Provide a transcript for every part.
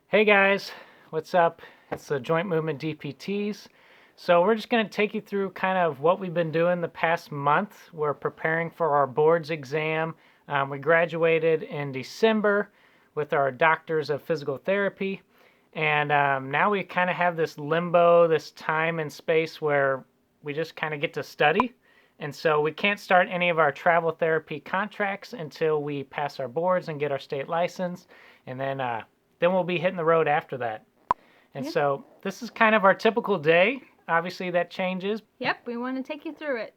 Hey guys, what's up? It's the Joint Movement DPTs. So we're just going to take you through kind of what we've been doing the past month. We're preparing for our boards exam. We graduated in December with our doctors of physical therapy. And now we kind of have this limbo, this time and space where we just kind of get to study. And so we can't start any of our travel therapy contracts until we pass our boards and get our state license. And then we'll be hitting the road after that. And so this is kind of our typical day. Obviously that changes. Yep, we want to take you through it.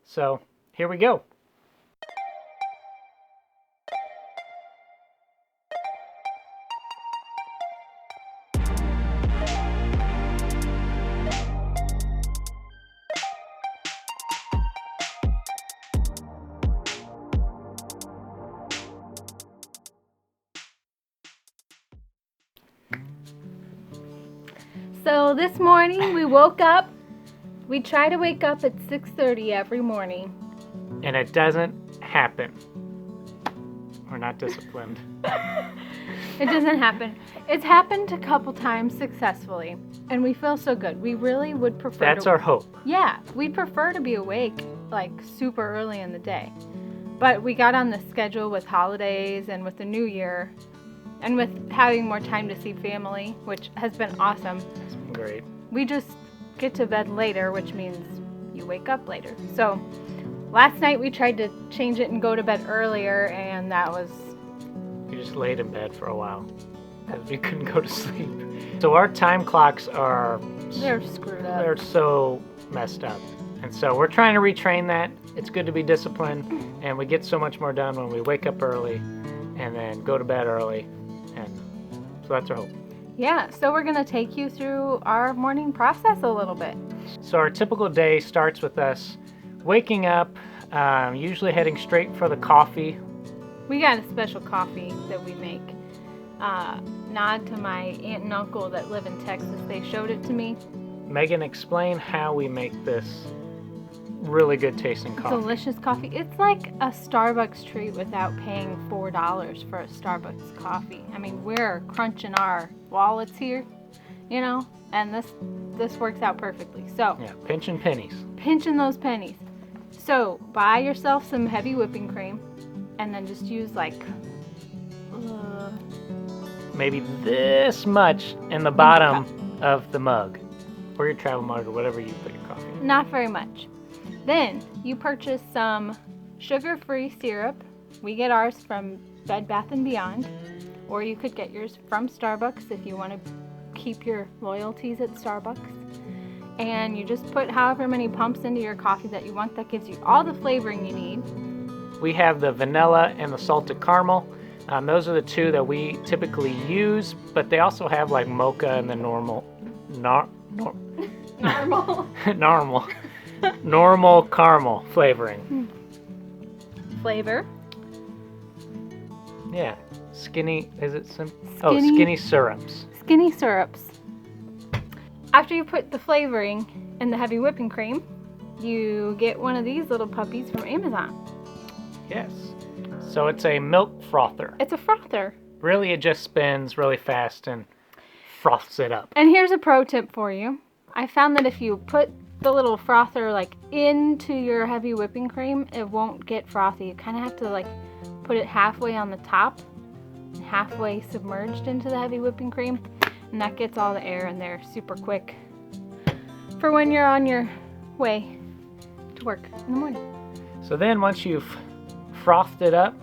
So here we go. So this morning we woke up. We try to wake up at 6:30 every morning. And it doesn't happen. We're not disciplined. It doesn't happen. It's happened a couple times successfully, and we feel so good. We really would prefer That's our hope. Yeah, we'd prefer to be awake like super early in the day. But we got on the schedule with holidays and with the new year and with having more time to see family, which has been awesome. It's been great. We just get to bed later, which means you wake up later. So last night we tried to change it and go to bed earlier, and that was... We just laid in bed for a while because we couldn't go to sleep. So our time clocks They're screwed up. They're so messed up. And so we're trying to retrain that. It's good to be disciplined, and we get so much more done when we wake up early and then go to bed early. And so that's our hope. Yeah, so we're going to take you through our morning process a little bit. So our typical day starts with us waking up, usually heading straight for the coffee. We got a special coffee that we make. Nod to my aunt and uncle that live in Texas. They showed it to me. Megan, explain how we make this really good tasting coffee. Delicious coffee. It's like a Starbucks treat without paying $4 for a Starbucks coffee. I mean, we're crunching our wallets here, you know, and this works out perfectly. So yeah, pinching pennies. Pinching those pennies. So buy yourself some heavy whipping cream, and then just use like maybe this much in the bottom of the mug, or your travel mug, or whatever you put your coffee in. Not very much. Then you purchase some sugar-free syrup. We get ours from Bed Bath & Beyond, or you could get yours from Starbucks if you want to keep your loyalties at Starbucks. And you just put however many pumps into your coffee that you want. That gives you all the flavoring you need. We have the vanilla and the salted caramel. Those are the two that we typically use, but they also have like mocha and the normal normal caramel flavoring. Flavor. Yeah. Skinny syrups. Skinny syrups. After you put the flavoring in the heavy whipping cream, you get one of these little puppies from Amazon. Yes. So it's a milk frother. It's a frother. Really, it just spins really fast and froths it up. And here's a pro tip for you. I found that if you put the little frother like into your heavy whipping cream, it won't get frothy. You kind of have to like put it halfway on the top, halfway submerged into the heavy whipping cream, and that gets all the air in there super quick for when you're on your way to work in the morning. So then once you've frothed it up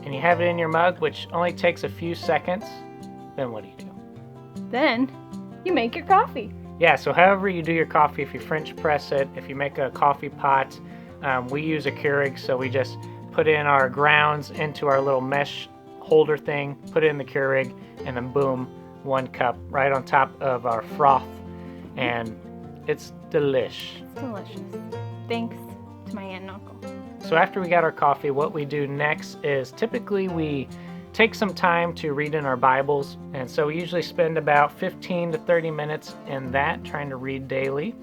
and you have it in your mug, which only takes a few seconds, then what do you do? Then you make your coffee. Yeah, so however you do your coffee, if you French press it, if you make a coffee pot, we use a Keurig, so we just put in our grounds into our little mesh holder thing, put it in the Keurig, and then boom, 1 cup right on top of our froth, and it's delish. It's delicious. Thanks to my aunt and uncle. So after we got our coffee, what we do next is typically we take some time to read in our Bibles, and so we usually spend about 15 to 30 minutes in that, trying to read daily.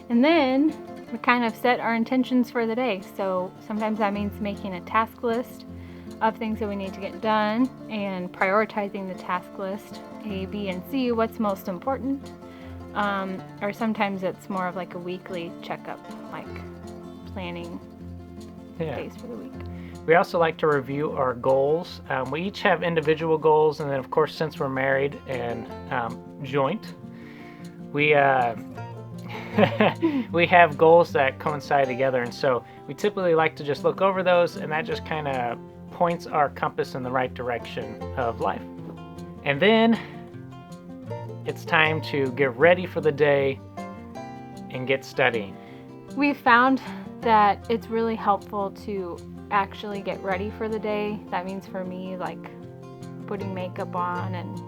And then we kind of set our intentions for the day. So sometimes that means making a task list. of things that we need to get done and prioritizing the task list, A, B, and C, what's most important. Or sometimes it's more of like a weekly checkup, like planning days for the week. We also like to review our goals. We each have individual goals, and then of course, since we're married and joint, we we have goals that coincide together, and so we typically like to just look over those, and that just kind of points our compass in the right direction of life. And then it's time to get ready for the day and get studying. We found that it's really helpful to actually get ready for the day. That means for me, like putting makeup on and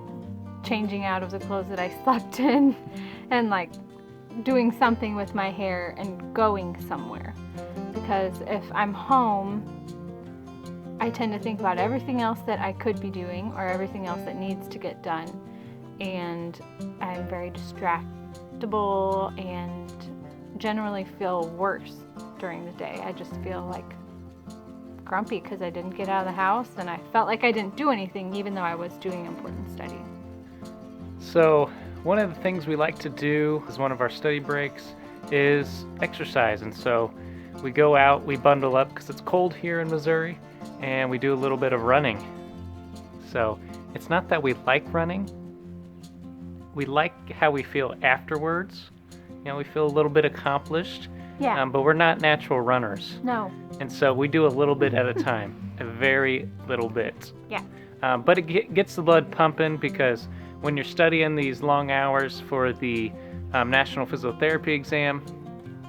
changing out of the clothes that I slept in and like doing something with my hair and going somewhere. Because if I'm home, I tend to think about everything else that I could be doing or everything else that needs to get done. And I'm very distractible and generally feel worse during the day. I just feel like grumpy because I didn't get out of the house and I felt like I didn't do anything even though I was doing important study. So one of the things we like to do as one of our study breaks is exercise. And so we go out, we bundle up because it's cold here in Missouri, and we do a little bit of running. So it's not that we like running. We like how we feel afterwards. You know, we feel a little bit accomplished. Yeah. But we're not natural runners. No. And so we do a little bit at a time, a very little bit. Yeah. But it gets the blood pumping because when you're studying these long hours for the National Physical Therapy exam,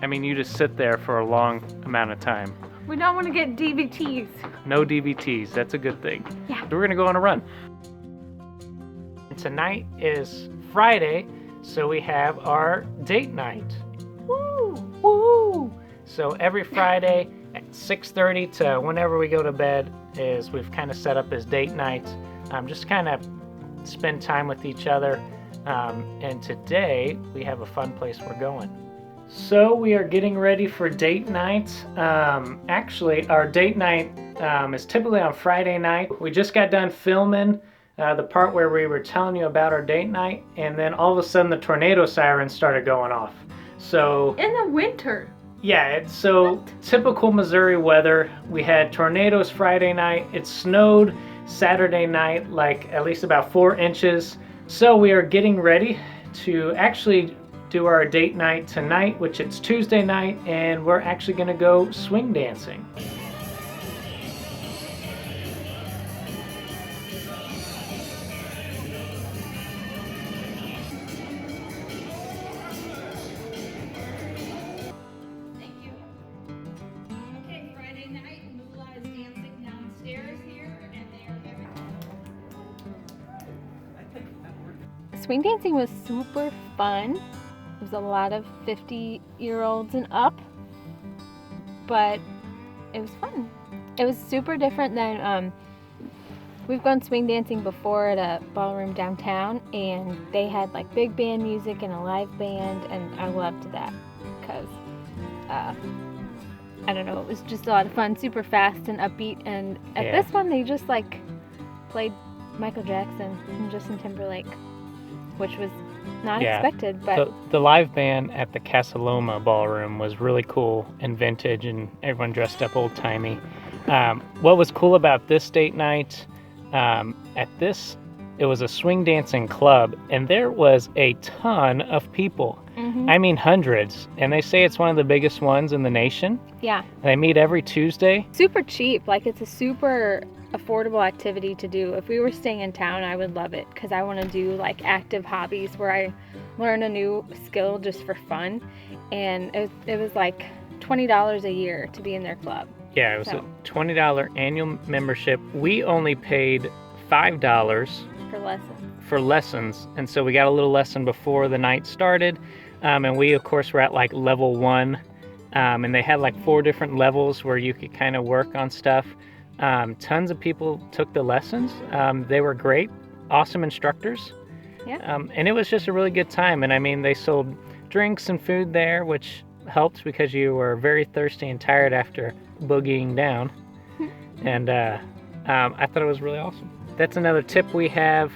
I mean, you just sit there for a long amount of time. We don't want to get DPTs. No DVTs, that's a good thing. Yeah. So we're gonna go on a run. And tonight is Friday, so we have our date night. Woo! Woo! So every Friday at 6:30 to whenever we go to bed is we've kind of set up as date night. Just kind of spend time with each other. And today we have a fun place we're going. So we are getting ready for date night. Actually, our date night is typically on Friday night. We just got done filming the part where we were telling you about our date night, and then all of a sudden the tornado sirens started going off. So In the winter. yeah, it's so typical Missouri weather. We had tornadoes Friday night. It snowed Saturday night, like at least about 4 inches. So we are getting ready to actually do our date night tonight, which it's Tuesday night, and we're actually gonna go swing dancing. Swing dancing was super fun. It was a lot of 50-year-olds and up, but it was fun. It was super different than, we've gone swing dancing before at a ballroom downtown, and they had like big band music and a live band, and I loved that because, I don't know, it was just a lot of fun, super fast and upbeat, and at this one they just like played Michael Jackson and Justin Timberlake, which was not expected, but the live band at the Casa Loma ballroom was really cool and vintage, and everyone dressed up old timey. What was cool about this date night, it was a swing dancing club, and there was a ton of people. I mean hundreds, and they say it's one of the biggest ones in the nation. Yeah. They meet every Tuesday. Super cheap, like it's a super affordable activity to do. If we were staying in town, I would love it because I want to do like active hobbies where I learn a new skill just for fun, and it was like $20 a year to be in their club. Yeah, it was a $20 annual membership. We only paid $5 for lessons, and so we got a little lesson before the night started, and we of course were at like level 1, and they had like 4 different levels where you could kind of work on stuff. Tons of people took the lessons. They were great, awesome instructors. Yeah. And it was just a really good time. And I mean, they sold drinks and food there, which helped because you were very thirsty and tired after boogieing down. And I thought it was really awesome. That's another tip we have.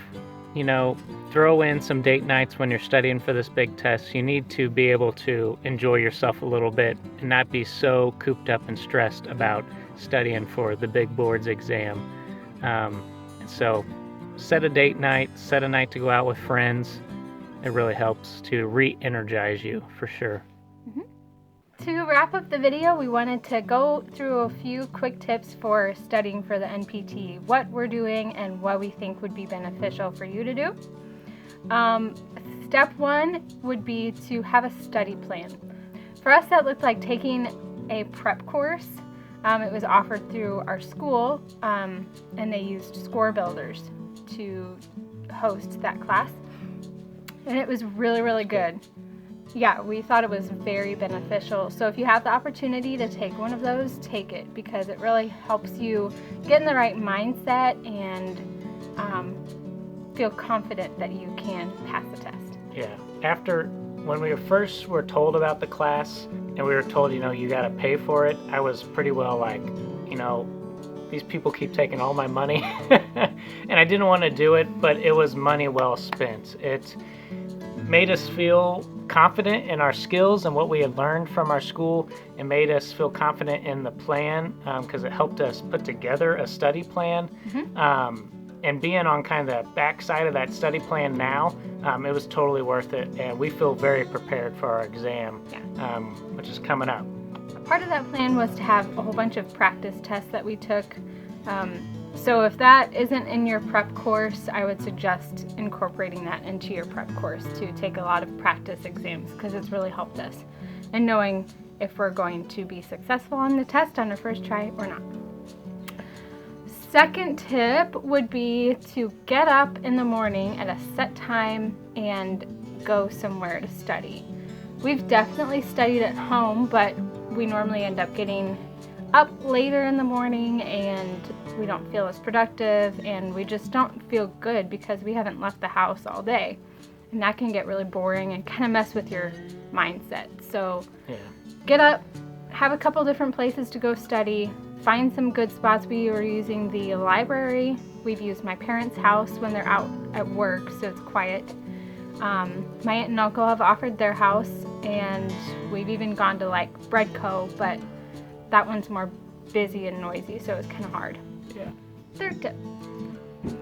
Throw in some date nights when you're studying for this big test. You need to be able to enjoy yourself a little bit and not be so cooped up and stressed about studying for the big boards exam. So set a date night, set a night to go out with friends. It really helps to re-energize you for sure. To wrap up the video, we wanted to go through a few quick tips for studying for the NPTE, what we're doing and what we think would be beneficial for you to do. Step one would be to have a study plan. For us, that looked like taking a prep course. It was offered through our school, and they used score builders to host that class. And it was really, really good. Yeah, we thought it was very beneficial. So if you have the opportunity to take one of those, take it, because it really helps you get in the right mindset and feel confident that you can pass the test. Yeah. When we first were told about the class and we were told, you got to pay for it, I was pretty well like, these people keep taking all my money. And I didn't want to do it, but it was money well spent. It made us feel confident in our skills and what we had learned from our school. It made us feel confident in the plan because it helped us put together a study plan. And being on kind of the backside of that study plan now, it was totally worth it. And we feel very prepared for our exam, which is coming up. Part of that plan was to have a whole bunch of practice tests that we took. So if that isn't in your prep course, I would suggest incorporating that into your prep course to take a lot of practice exams, because it's really helped us in knowing if we're going to be successful on the test on our first try or not. Second tip would be to get up in the morning at a set time and go somewhere to study. We've definitely studied at home, but we normally end up getting up later in the morning and we don't feel as productive and we just don't feel good because we haven't left the house all day. And that can get really boring and kind of mess with your mindset. So get up, have a couple different places to go study, find some good spots. We were using the library. We've used my parents' house when they're out at work, so it's quiet. My aunt and uncle have offered their house, and we've even gone to like Bread Co., but that one's more busy and noisy, so it's kind of hard. Yeah. Third tip.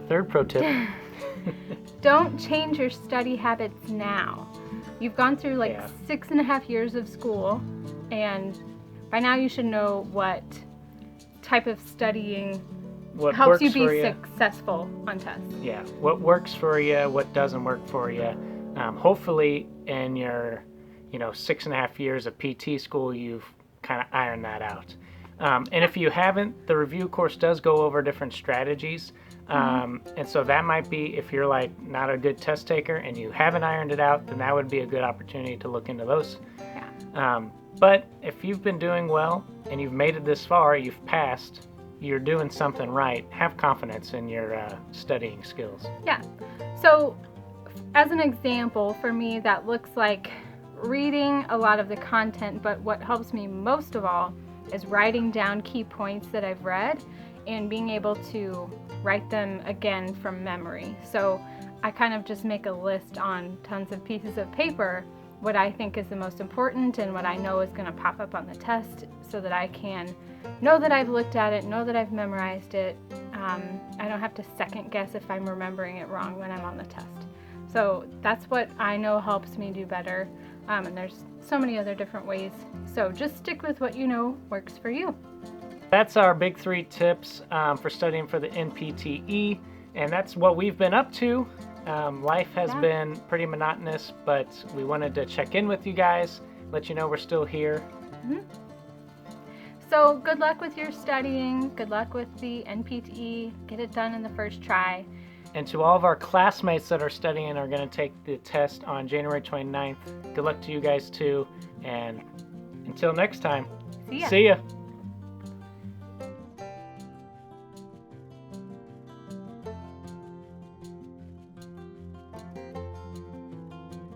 Third pro tip. Don't change your study habits now. You've gone through 6.5 years of school, and by now you should know what type of studying what helps works you be successful on tests. Yeah, what works for you, what doesn't work for you. Hopefully in your 6.5 years of PT school, you've kind of ironed that out. And if you haven't, the review course does go over different strategies. And so that might be, if you're not a good test taker and you haven't ironed it out, then that would be a good opportunity to look into those. Yeah. But if you've been doing well and you've made it this far, you've passed, you're doing something right, have confidence in your studying skills. Yeah. So as an example, for me, that looks like reading a lot of the content, but what helps me most of all is writing down key points that I've read and being able to write them again from memory. So I kind of just make a list on tons of pieces of paper, what I think is the most important and what I know is going to pop up on the test, so that I can know that I've looked at it, know that I've memorized it. I don't have to second guess if I'm remembering it wrong when I'm on the test. So that's what I know helps me do better. And there's so many other different ways. So just stick with what you know works for you. That's our big 3 tips for studying for the NPTE, and that's what we've been up to. Life has been pretty monotonous, but we wanted to check in with you guys, let you know we're still here. So good luck with your studying. Good luck with the NPTE. Get it done in the first try. And to all of our classmates that are studying and are going to take the test on January 29th, good luck to you guys too. And until next time, See ya. See ya.